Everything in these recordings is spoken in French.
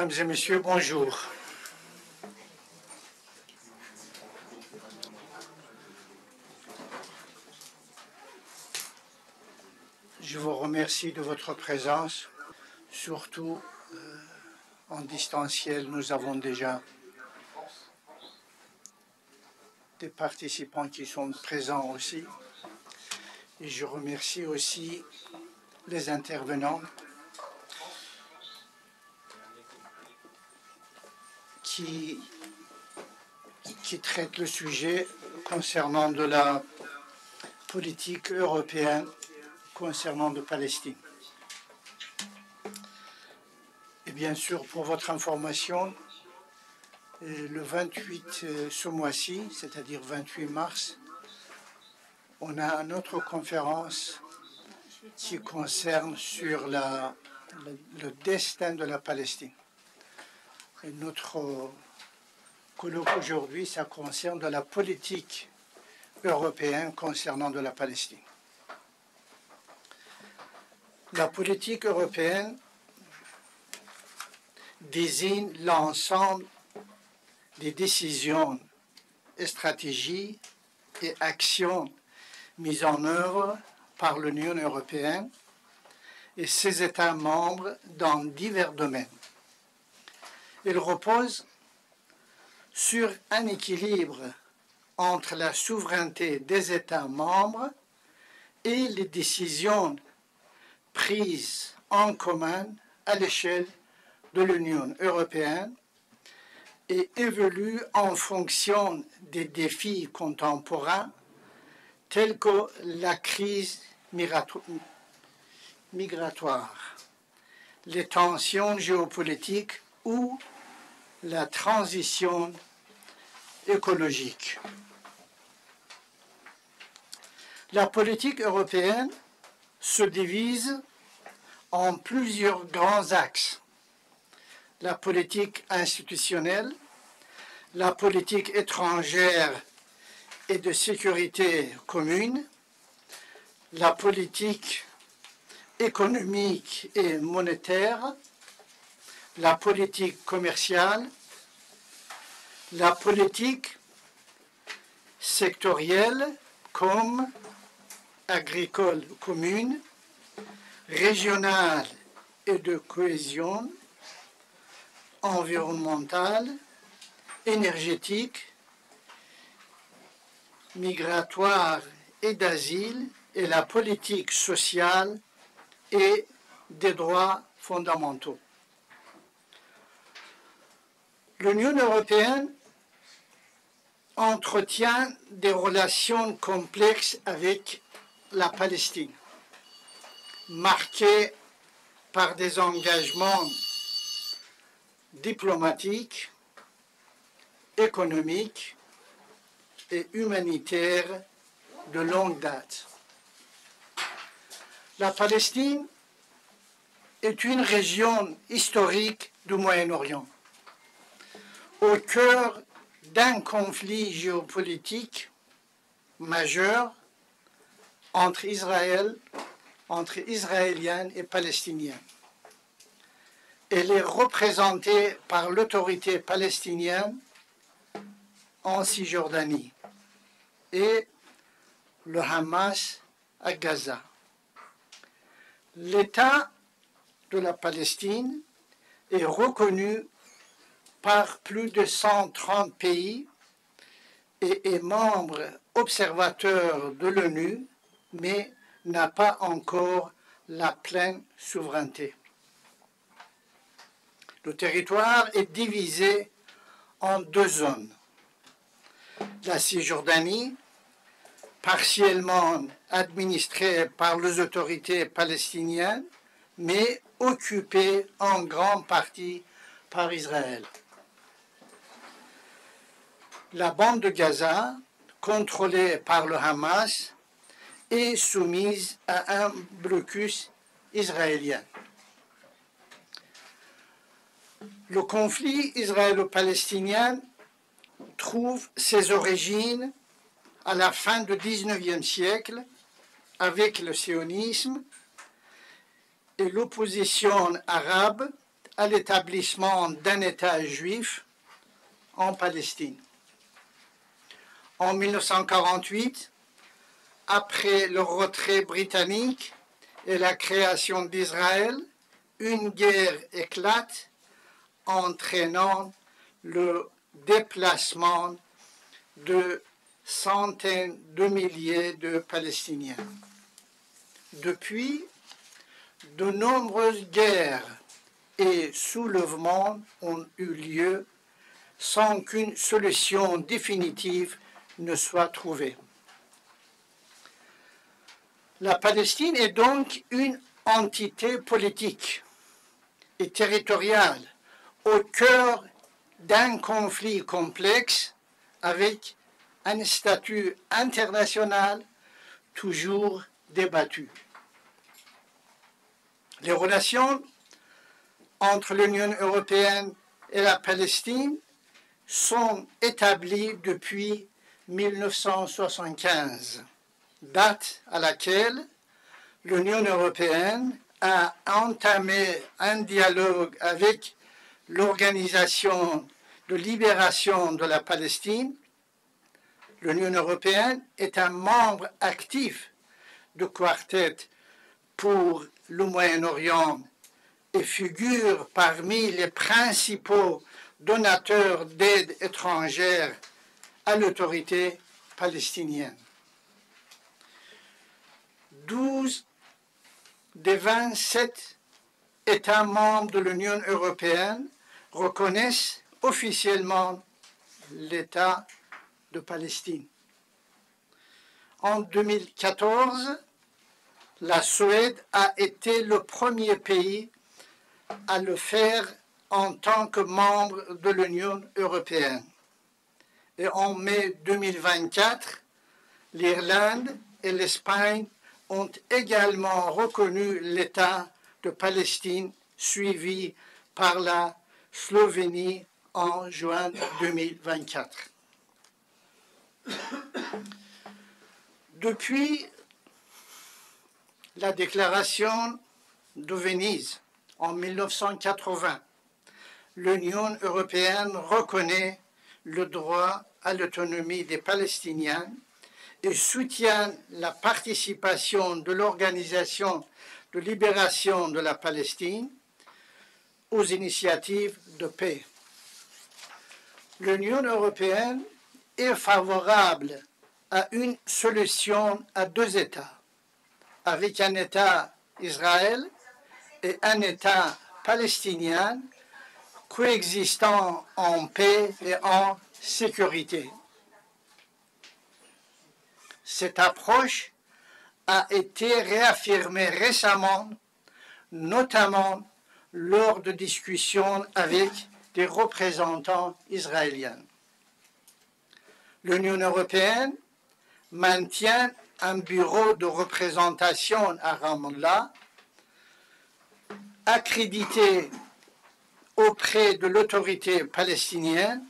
Mesdames et messieurs, bonjour. Je vous remercie de votre présence, surtout en distanciel. Nous avons déjà des participants qui sont présents aussi. Et je remercie aussi les intervenants qui traitent le sujet concernant de la politique européenne concernant de Palestine. Et bien sûr, pour votre information, le 28 ce mois-ci, c'est-à-dire 28 mars, on a une autre conférence qui concerne sur le destin de la Palestine. Et notre colloque aujourd'hui, ça concerne de la politique européenne concernant de la Palestine. La politique européenne désigne l'ensemble des décisions et stratégies et actions mises en œuvre par l'Union européenne et ses États membres dans divers domaines. Il repose sur un équilibre entre la souveraineté des États membres et les décisions prises en commun à l'échelle de l'Union européenne et évolue en fonction des défis contemporains tels que la crise migratoire, les tensions géopolitiques ou la transition écologique. La politique européenne se divise en plusieurs grands axes. La politique institutionnelle, la politique étrangère et de sécurité commune, la politique économique et monétaire, la politique commerciale, la politique sectorielle comme agricole commune, régionale et de cohésion, environnementale, énergétique, migratoire et d'asile, et la politique sociale et des droits fondamentaux. L'Union européenne entretient des relations complexes avec la Palestine, marquées par des engagements diplomatiques, économiques et humanitaires de longue date. La Palestine est une région historique du Moyen-Orient, au cœur d'un conflit géopolitique majeur entre Israéliens et Palestiniens. Elle est représentée par l'autorité palestinienne en Cisjordanie et le Hamas à Gaza. L'État de la Palestine est reconnu par plus de 130 pays et est membre observateur de l'ONU, mais n'a pas encore la pleine souveraineté. Le territoire est divisé en deux zones. La Cisjordanie, partiellement administrée par les autorités palestiniennes, mais occupée en grande partie par Israël. La bande de Gaza, contrôlée par le Hamas, est soumise à un blocus israélien. Le conflit israélo-palestinien trouve ses origines à la fin du XIXe siècle avec le sionisme et l'opposition arabe à l'établissement d'un État juif en Palestine. En 1948, après le retrait britannique et la création d'Israël, une guerre éclate, entraînant le déplacement de centaines de milliers de Palestiniens. Depuis, de nombreuses guerres et soulèvements ont eu lieu sans qu'une solution définitive ne soit trouvée. La Palestine est donc une entité politique et territoriale au cœur d'un conflit complexe avec un statut international toujours débattu. Les relations entre l'Union européenne et la Palestine sont établies depuis 1975, date à laquelle l'Union européenne a entamé un dialogue avec l'Organisation de libération de la Palestine. L'Union européenne est un membre actif du Quartet pour le Moyen-Orient et figure parmi les principaux donateurs d'aide étrangère à l'autorité palestinienne. 12 des 27 États membres de l'Union européenne reconnaissent officiellement l'État de Palestine. En 2014, la Suède a été le premier pays à le faire en tant que membre de l'Union européenne. Et en mai 2024, l'Irlande et l'Espagne ont également reconnu l'État de Palestine, suivi par la Slovénie en juin 2024. Depuis la déclaration de Venise en 1980, l'Union européenne reconnaît le droit à l'autonomie des Palestiniens et soutient la participation de l'Organisation de libération de la Palestine aux initiatives de paix. L'Union européenne est favorable à une solution à deux États, avec un État Israël et un État palestinien coexistant en paix et en sécurité. Cette approche a été réaffirmée récemment, notamment lors de discussions avec des représentants israéliens. L'Union européenne maintient un bureau de représentation à Ramallah, accrédité auprès de l'autorité palestinienne.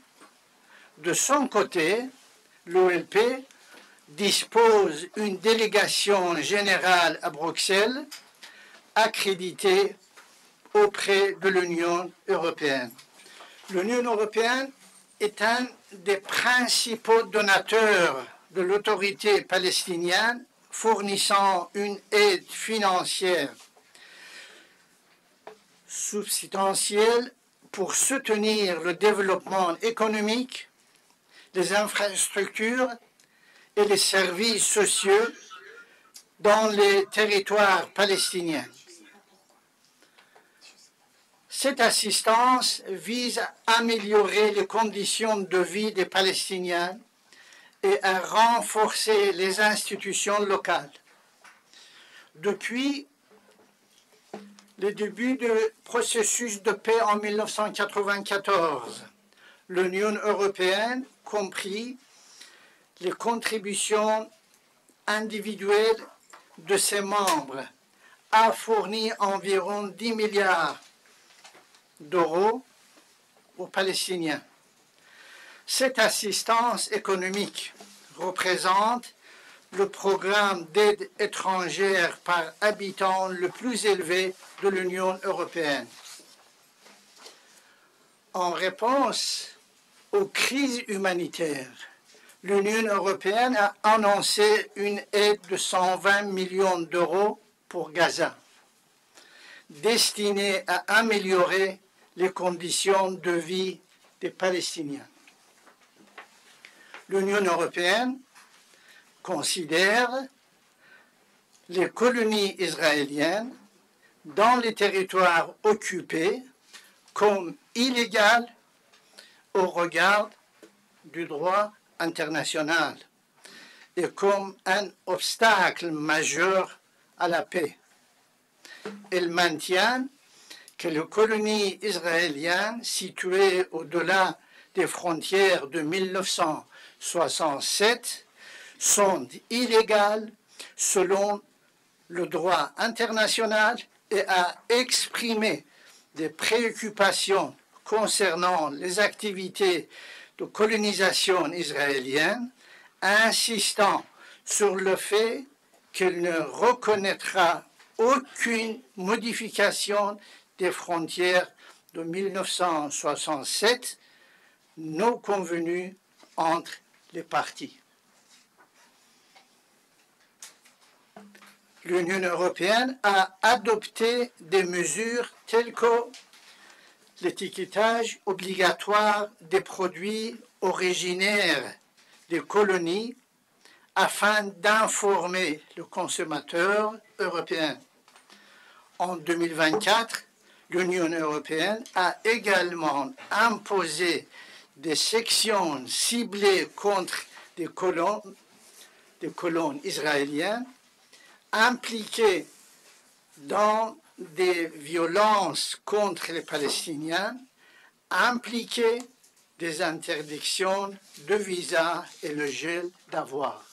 De son côté, l'OLP dispose d'une délégation générale à Bruxelles, accréditée auprès de l'Union européenne. L'Union européenne est un des principaux donateurs de l'autorité palestinienne, fournissant une aide financière substantielle pour soutenir le développement économique, les infrastructures et les services sociaux dans les territoires palestiniens. Cette assistance vise à améliorer les conditions de vie des Palestiniens et à renforcer les institutions locales. Depuis le début du processus de paix en 1994, l'Union européenne, compris les contributions individuelles de ses membres, a fourni environ 10 milliards d'euros aux Palestiniens. Cette assistance économique représente le programme d'aide étrangère par habitant le plus élevé de l'Union européenne. En réponse aux crises humanitaires, l'Union européenne a annoncé une aide de 120 millions d'euros pour Gaza, destinée à améliorer les conditions de vie des Palestiniens. L'Union européenne considère les colonies israéliennes dans les territoires occupés comme illégales au regard du droit international et comme un obstacle majeur à la paix. Elle maintient que les colonies israéliennes situées au-delà des frontières de 1967 sont illégales selon le droit international et a exprimé des préoccupations concernant les activités de colonisation israélienne, insistant sur le fait qu'elle ne reconnaîtra aucune modification des frontières de 1967 non convenues entre les parties. L'Union européenne a adopté des mesures telles que l'étiquetage obligatoire des produits originaires des colonies afin d'informer le consommateur européen. En 2024, l'Union européenne a également imposé des sections ciblées contre des colons israéliens impliqués dans des violences contre les Palestiniens, impliqués des interdictions de visa et le gel d'avoirs.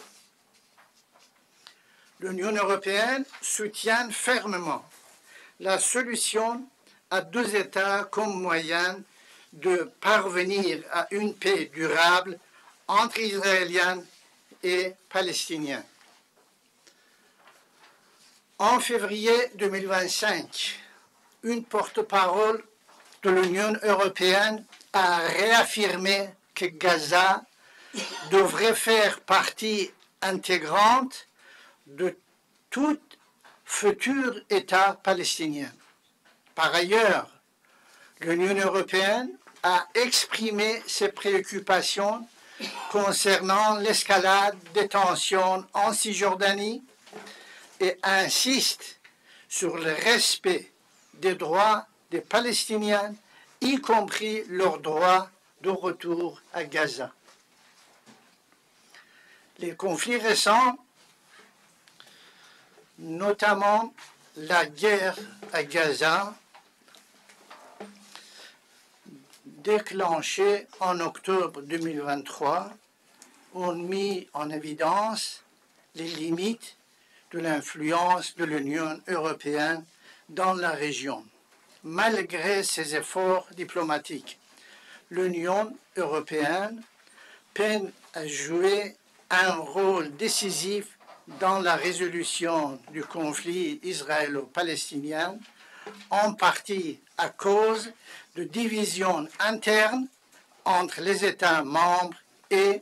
L'Union européenne soutient fermement la solution à deux États comme moyen de parvenir à une paix durable entre Israéliens et Palestiniens. En février 2025, une porte-parole de l'Union européenne a réaffirmé que Gaza devrait faire partie intégrante de tout futur État palestinien. Par ailleurs, l'Union européenne a exprimé ses préoccupations concernant l'escalade des tensions en Cisjordanie et insiste sur le respect des droits des Palestiniens, y compris leur droit de retour à Gaza. Les conflits récents, notamment la guerre à Gaza, déclenchée en octobre 2023, ont mis en évidence les limites de l'influence de l'Union européenne dans la région. Malgré ses efforts diplomatiques, l'Union européenne peine à jouer un rôle décisif dans la résolution du conflit israélo-palestinien, en partie à cause de divisions internes entre les États membres et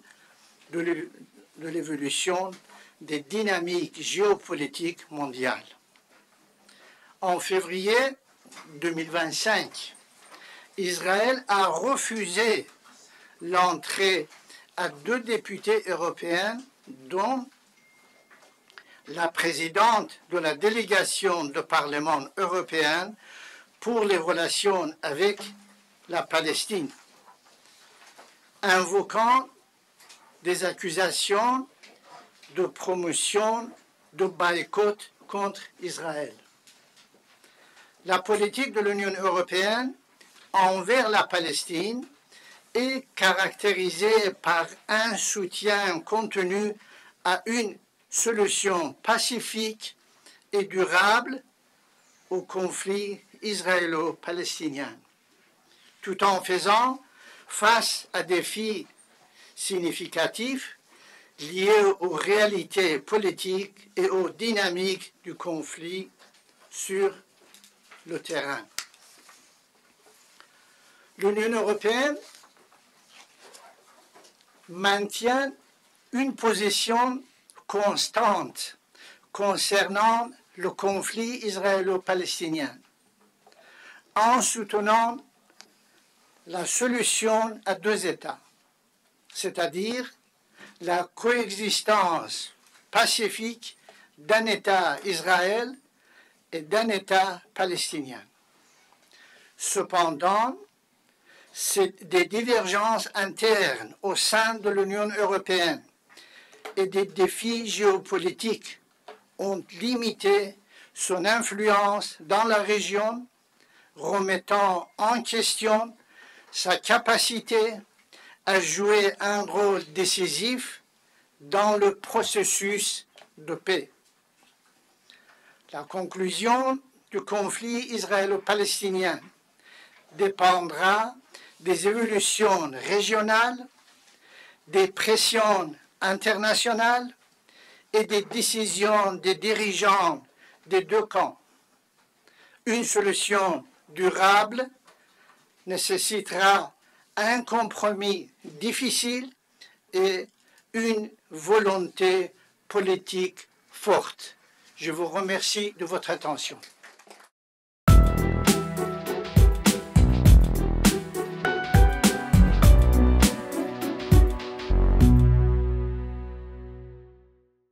de l'évolution des dynamiques géopolitiques mondiales. En février 2025, Israël a refusé l'entrée à deux députés européens, dont la présidente de la délégation du Parlement européen pour les relations avec la Palestine, invoquant des accusations de promotion de boycott contre Israël. La politique de l'Union européenne envers la Palestine est caractérisée par un soutien contenu à une solution pacifique et durable au conflit israélo-palestinien, tout en faisant face à des défis significatifs liés aux réalités politiques et aux dynamiques du conflit sur le terrain. l'Union européenne maintient une position constante concernant le conflit israélo-palestinien, en soutenant la solution à deux États, c'est-à-dire la coexistence pacifique d'un État Israël et d'un État palestinien. Cependant, des divergences internes au sein de l'Union européenne et des défis géopolitiques ont limité son influence dans la région, remettant en question sa capacité à jouer un rôle décisif dans le processus de paix. La conclusion du conflit israélo-palestinien dépendra des évolutions régionales, des pressions internationales et des décisions des dirigeants des deux camps. Une solution durable nécessitera un compromis difficile et une volonté politique forte. Je vous remercie de votre attention.